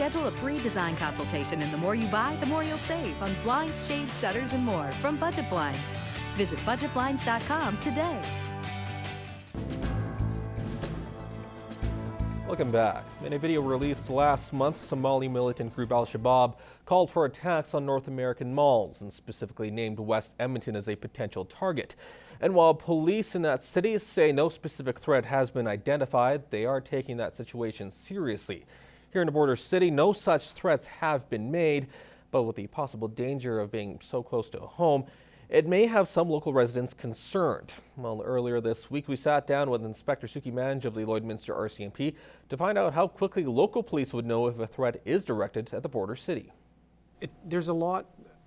Schedule a free design consultation, and the more you buy, the more you'll save on blinds, shades, shutters, and more from Budget Blinds. Visit budgetblinds.com today. Welcome back. In a video released last month, Somali militant group Al-Shabaab called for attacks on North American malls and specifically named West Edmonton as a potential target. And while police in that city say no specific threat has been identified, they are taking that situation seriously. Here in the border city, no such threats have been made, but with the possible danger of being so close to a home, it may have some local residents concerned. Well, earlier this week, we sat down with Inspector Suki Manj of the Lloydminster RCMP to find out how quickly local police would know if a threat is directed at the border city. There's a lot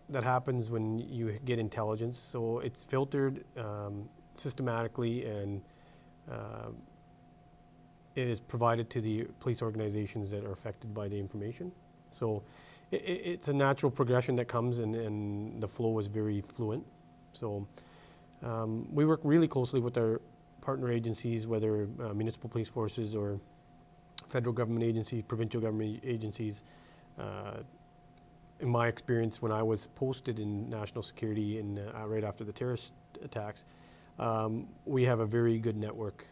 that happens when you get intelligence, so it's filtered systematically, and it is provided to the police organizations that are affected by the information. So it's a natural progression that comes, and the flow is very fluent. So we work really closely with our partner agencies, whether municipal police forces or federal government agencies, provincial government agencies. In my experience, when I was posted in national security right after the terrorist attacks, we have a very good network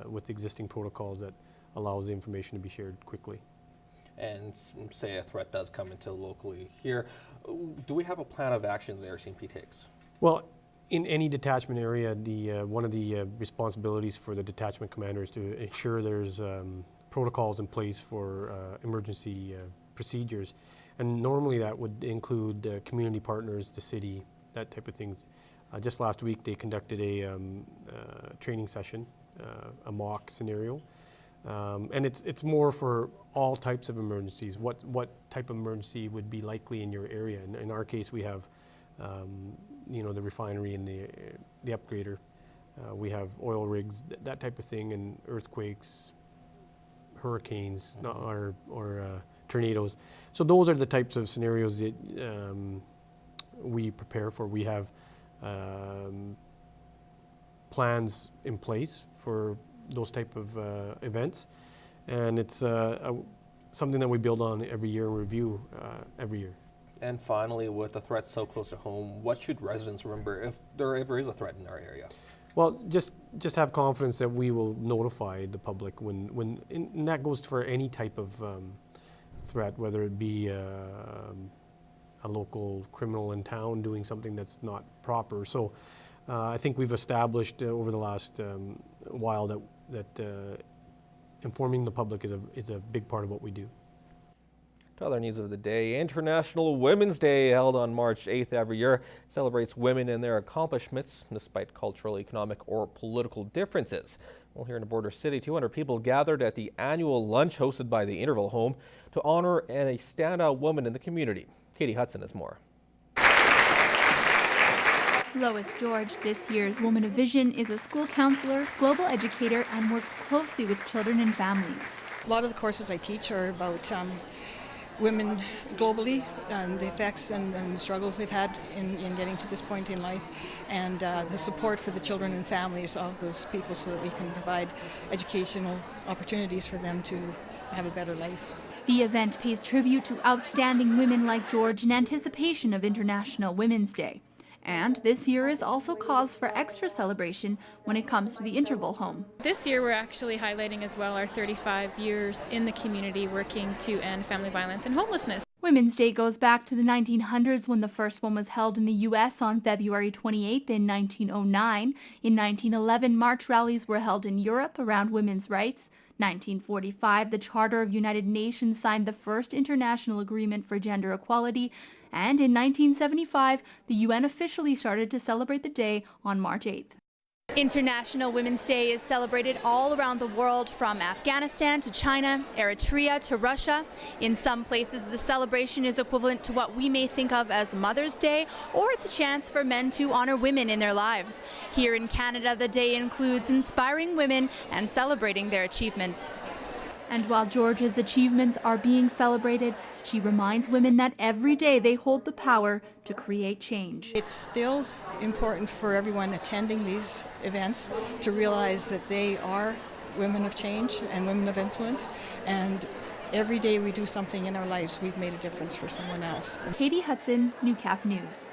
with existing protocols that allows the information to be shared quickly. And say a threat does come into locally here, do we have a plan of action the RCMP takes? Well, in any detachment area, one of the responsibilities for the detachment commander is to ensure there's protocols in place for emergency procedures. And normally that would include community partners, the city, that type of things. Just last week they conducted a training session, a mock scenario. And it's more for all types of emergencies. What type of emergency would be likely in your area? In our case, we have, the refinery and the upgrader. We have oil rigs, that type of thing, and earthquakes, hurricanes, or tornadoes. So those are the types of scenarios that we prepare for. We have plans in place for those type of events, and it's something that we build on every year and review every year. And finally, with the threat so close to home, what should residents remember if there ever is a threat in our area? Well, just have confidence that we will notify the public and that goes for any type of threat, whether it be a local criminal in town doing something that's not proper. So I think we've established over the last while that informing the public is a big part of what we do. To other news of the day, International Women's Day, held on March 8th every year, celebrates women and their accomplishments despite cultural, economic, or political differences. Well, here in the border city, 200 people gathered at the annual lunch hosted by the Interval Home to honor a standout woman in the community. Katie Hudson has more. Lois George, this year's Woman of Vision, is a school counselor, global educator, and works closely with children and families. A lot of the courses I teach are about women globally, and the effects and the struggles they've had in getting to this point in life, and the support for the children and families of those people so that we can provide educational opportunities for them to have a better life. The event pays tribute to outstanding women like George in anticipation of International Women's Day. And this year is also cause for extra celebration when it comes to the Interval Home. This year we're actually highlighting as well our 35 years in the community working to end family violence and homelessness. Women's Day goes back to the 1900s when the first one was held in the U.S. on February 28th in 1909. In 1911, march rallies were held in Europe around women's rights. 1945, the Charter of United Nations signed the first international agreement for gender equality. And in 1975, the UN officially started to celebrate the day on March 8th. International Women's Day is celebrated all around the world, from Afghanistan to China, Eritrea to Russia. In some places, the celebration is equivalent to what we may think of as Mother's Day, or it's a chance for men to honor women in their lives. Here in Canada, the day includes inspiring women and celebrating their achievements. And while George's achievements are being celebrated, she reminds women that every day they hold the power to create change. It's still important for everyone attending these events to realize that they are women of change and women of influence, and every day we do something in our lives, we've made a difference for someone else. Katie Hudson, Newcap News.